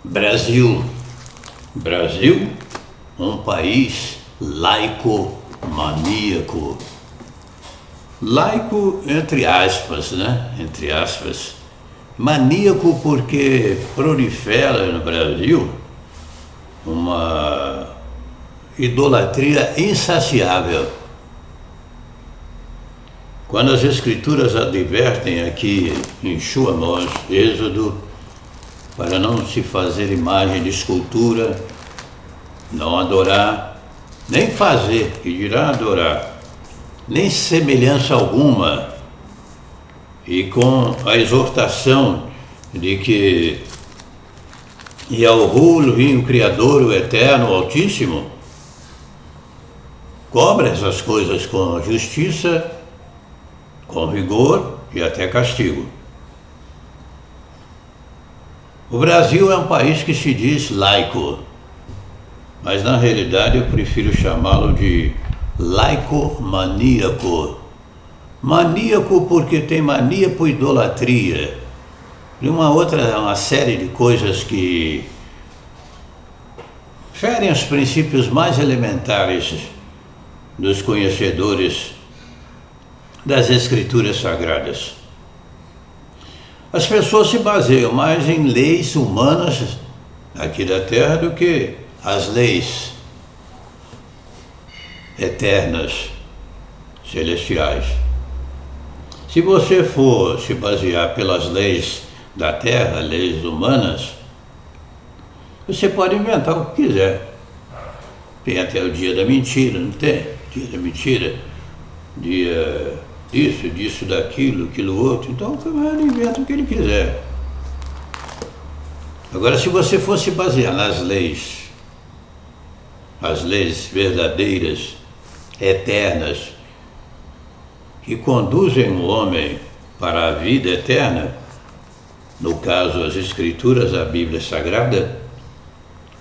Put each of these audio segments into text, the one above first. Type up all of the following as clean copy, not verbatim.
Brasil. Brasil, um país laico-maníaco. Laico, entre aspas, né? Entre aspas. Maníaco porque prolifera no Brasil uma idolatria insaciável. Quando as Escrituras advertem aqui em Amós, Êxodo, para não se fazer imagem de escultura, não adorar, nem fazer, que dirá adorar, nem semelhança alguma, e com a exortação de que Yahu, o Criador, o Eterno, o Altíssimo, cobra essas coisas com justiça, com rigor e até castigo. O Brasil é um país que se diz laico, mas na realidade eu prefiro chamá-lo de laico-maníaco. Maníaco porque tem mania por idolatria e uma série de coisas que ferem os princípios mais elementares dos conhecedores das Escrituras Sagradas. As pessoas se baseiam mais em leis humanas aqui da Terra do que as leis eternas, celestiais. Se você for se basear pelas leis da Terra, leis humanas, você pode inventar o que quiser. Tem até o dia da mentira, não tem? Dia da mentira, dia disso, daquilo, aquilo outro. Então o camarada inventa o que ele quiser. Agora, se você fosse basear nas leis, as leis verdadeiras, eternas, que conduzem o homem para a vida eterna, no caso as Escrituras, a Bíblia Sagrada,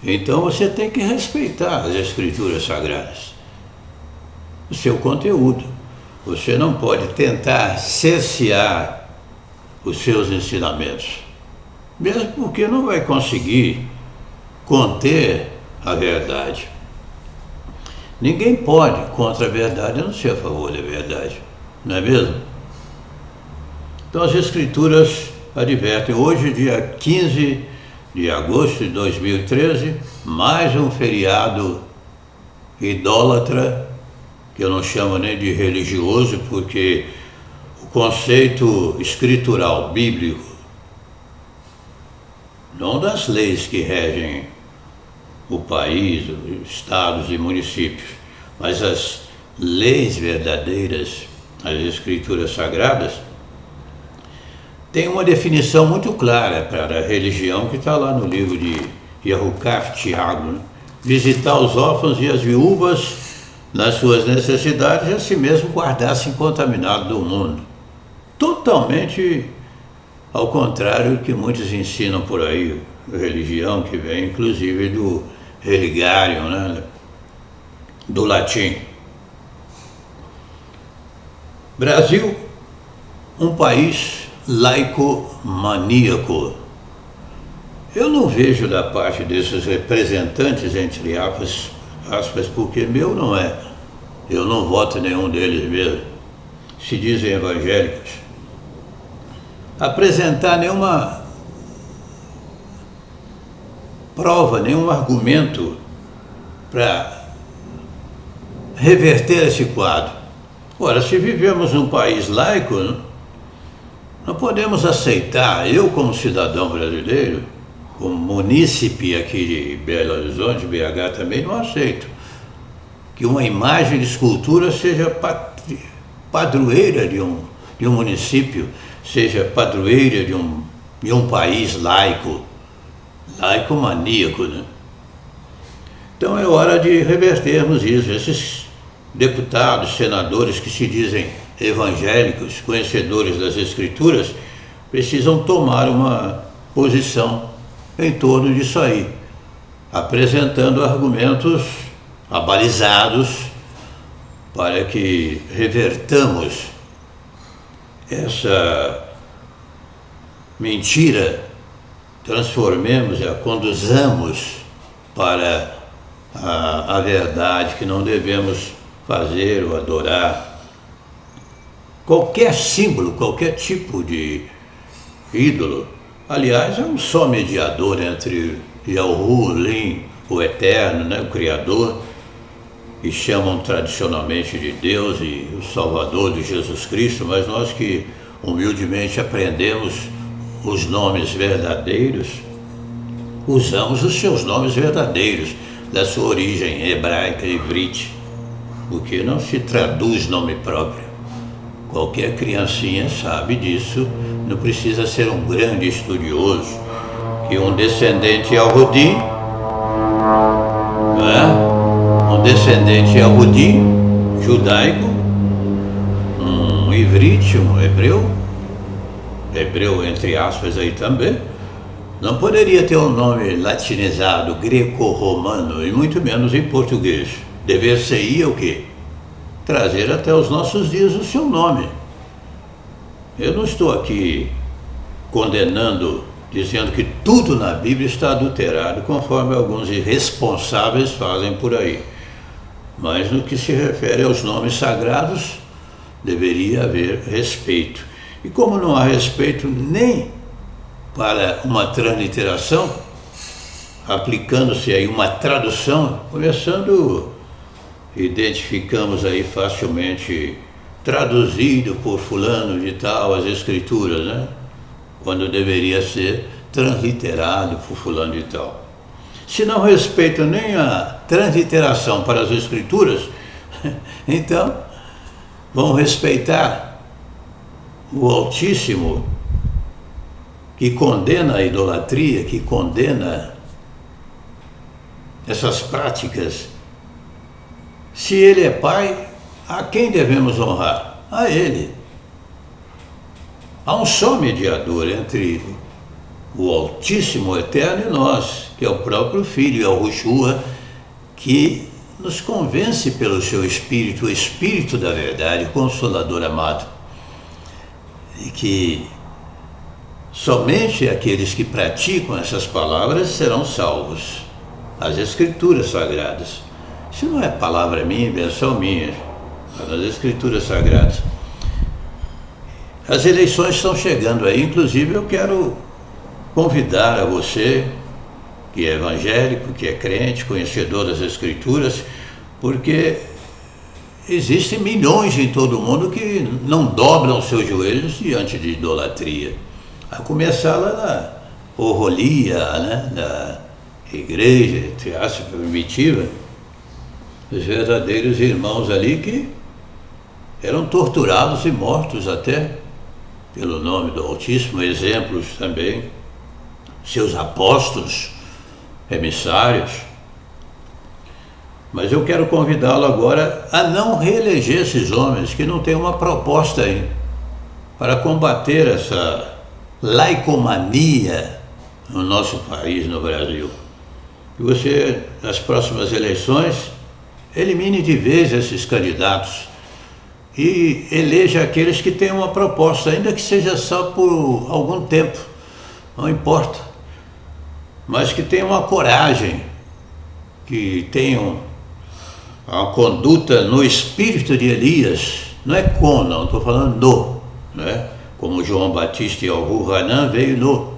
então você tem que respeitar as Escrituras Sagradas, o seu conteúdo. Você não pode tentar cercear os seus ensinamentos, mesmo porque não vai conseguir conter a verdade. Ninguém pode contra a verdade, a não ser a favor da verdade, não é mesmo? Então as Escrituras advertem, hoje, dia 15 de agosto de 2013, mais um feriado idólatra, que eu não chamo nem de religioso, porque o conceito escritural, bíblico, não das leis que regem o país, os estados e municípios, mas as leis verdadeiras, as Escrituras Sagradas, tem uma definição muito clara para a religião que está lá no livro de Yahukaf, Tiago, né? Visitar os órfãos e as viúvas nas suas necessidades e a si mesmo guardar-se incontaminado do mundo. Totalmente ao contrário do que muitos ensinam por aí, religião que vem inclusive do religarium, né? Do latim. Brasil, um país laico-maníaco. Eu não vejo da parte desses representantes, entre aspas, porque meu não é. Eu não voto em nenhum deles mesmo. Se dizem evangélicos. Apresentar nenhuma prova, nenhum argumento para reverter esse quadro. Ora, se vivemos num país laico, não podemos aceitar, eu como cidadão brasileiro, como munícipe aqui de Belo Horizonte, BH também, não aceito que uma imagem de escultura seja padroeira de um município, seja padroeira de um país laico-maníaco, né? Então é hora de revertermos isso. Esses deputados, senadores que se dizem evangélicos, conhecedores das Escrituras, precisam tomar uma posição em torno disso aí, apresentando argumentos abalizados para que revertamos essa mentira transformemos e a conduzamos para a verdade, que não devemos fazer ou adorar qualquer símbolo, qualquer tipo de ídolo. Aliás, é um só mediador entre Yahu, Lin, o Eterno, né, o Criador, que chamam tradicionalmente de Deus, e o Salvador de Jesus Cristo, mas nós que humildemente aprendemos os nomes verdadeiros, usamos os seus nomes verdadeiros, da sua origem hebraica, ivrite, porque não se traduz nome próprio. Qualquer criancinha sabe disso, não precisa ser um grande estudioso, que um descendente Yahudi, um descendente Yahudi, judaico, um ivrite, um hebreu entre aspas aí também, não poderia ter um nome latinizado, greco-romano, e muito menos em português. Dever-se-ia o quê? Trazer até os nossos dias o seu nome. Eu não estou aqui condenando, dizendo que tudo na Bíblia está adulterado, conforme alguns irresponsáveis fazem por aí. Mas no que se refere aos nomes sagrados, deveria haver respeito. E como não há respeito nem para uma transliteração, aplicando-se aí uma tradução, começando, identificamos aí facilmente, traduzido por fulano de tal as escrituras, né? Quando deveria ser transliterado por fulano de tal. Se não respeito nem a transliteração para as escrituras, então vão respeitar o Altíssimo, que condena a idolatria, que condena essas práticas. Se Ele é Pai, a quem devemos honrar? A Ele. Há um só mediador entre o Altíssimo, o Eterno, e nós, que é o próprio Filho, é o Yeshua, que nos convence pelo seu Espírito, o Espírito da verdade, o Consolador amado, e que somente aqueles que praticam essas palavras serão salvos. As Escrituras Sagradas. Isso não é palavra minha, invenção minha, é das Escrituras Sagradas. As eleições estão chegando aí, inclusive eu quero convidar a você, que é evangélico, que é crente, conhecedor das Escrituras, porque existem milhões em todo o mundo que não dobram seus joelhos diante de idolatria. A começar lá na orrolia, né, da igreja, entre aspas, primitiva, os verdadeiros irmãos ali que eram torturados e mortos até pelo nome do Altíssimo, exemplos também, seus apóstolos, emissários. Mas eu quero convidá-lo agora a não reeleger esses homens que não têm uma proposta aí para combater essa laicomania no nosso país, no Brasil. Que você, nas próximas eleições, elimine de vez esses candidatos e eleja aqueles que têm uma proposta, ainda que seja só por algum tempo, não importa, mas que tenham uma coragem, que tenham a conduta no espírito de Elias, não é com, não, estou falando no, né? Como João Batista e Yahu Hanan veio no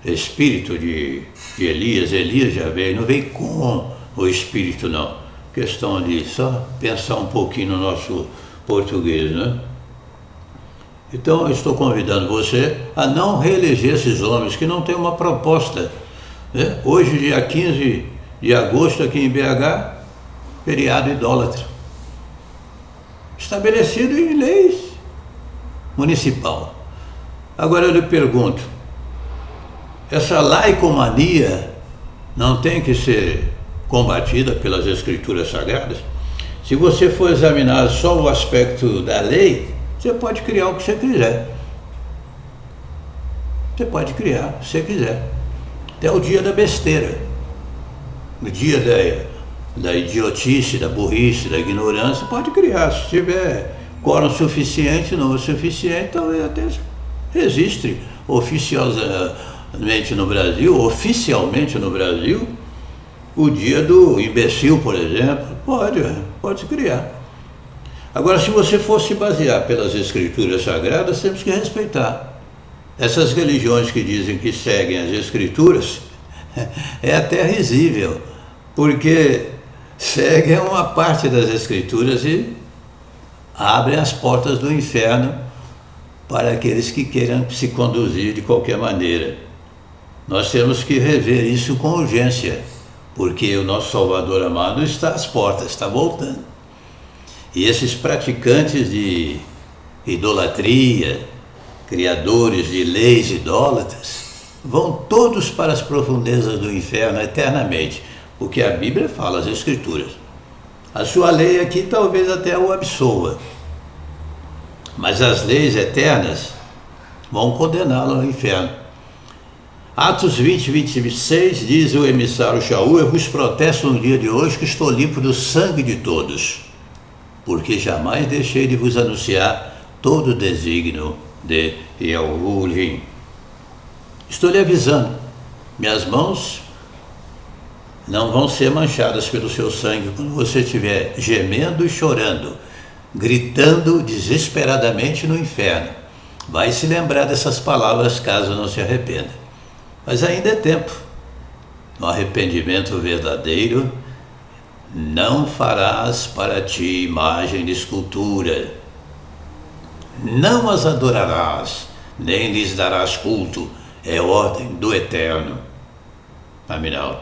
espírito de Elias, Elias já veio, não veio com o espírito, não. Questão de só pensar um pouquinho no nosso português, né? Então eu estou convidando você a não reeleger esses homens que não têm uma proposta, né? Hoje, dia 15 de agosto, aqui em BH, feriado idólatra, estabelecido em leis municipal. Agora eu lhe pergunto, essa laicomania não tem que ser combatida pelas Escrituras Sagradas? Se você for examinar só o aspecto da lei, você pode criar o que você quiser. Você pode criar o que você quiser. Até o dia da besteira, o dia da idiotice, da burrice, da ignorância, pode criar. Se tiver quórum suficiente, não é suficiente, talvez até registre no Brasil, oficialmente no Brasil, o dia do imbecil, por exemplo. Pode se criar. Agora, se você for se basear pelas escrituras sagradas, temos que respeitar. Essas religiões que dizem que seguem as escrituras, é até risível, porque seguem uma parte das escrituras e abrem as portas do inferno para aqueles que queiram se conduzir de qualquer maneira. Nós temos que rever isso com urgência, porque o nosso Salvador amado está às portas, está voltando. E esses praticantes de idolatria, criadores de leis idólatras, vão todos para as profundezas do inferno eternamente, porque a Bíblia fala, as Escrituras. A sua lei aqui talvez até o absolva, mas as leis eternas vão condená-lo ao inferno. Atos 20, 26 diz o emissário Shaul: eu vos protesto no dia de hoje que estou limpo do sangue de todos, porque jamais deixei de vos anunciar todo o desígnio de Elohim. Estou lhe avisando, minhas mãos não vão ser manchadas pelo seu sangue quando você estiver gemendo e chorando, gritando desesperadamente no inferno. Vai se lembrar dessas palavras caso não se arrependa. Mas ainda é tempo. No arrependimento verdadeiro, não farás para ti imagem de escultura, não as adorarás, nem lhes darás culto, é ordem do Eterno. Aminal.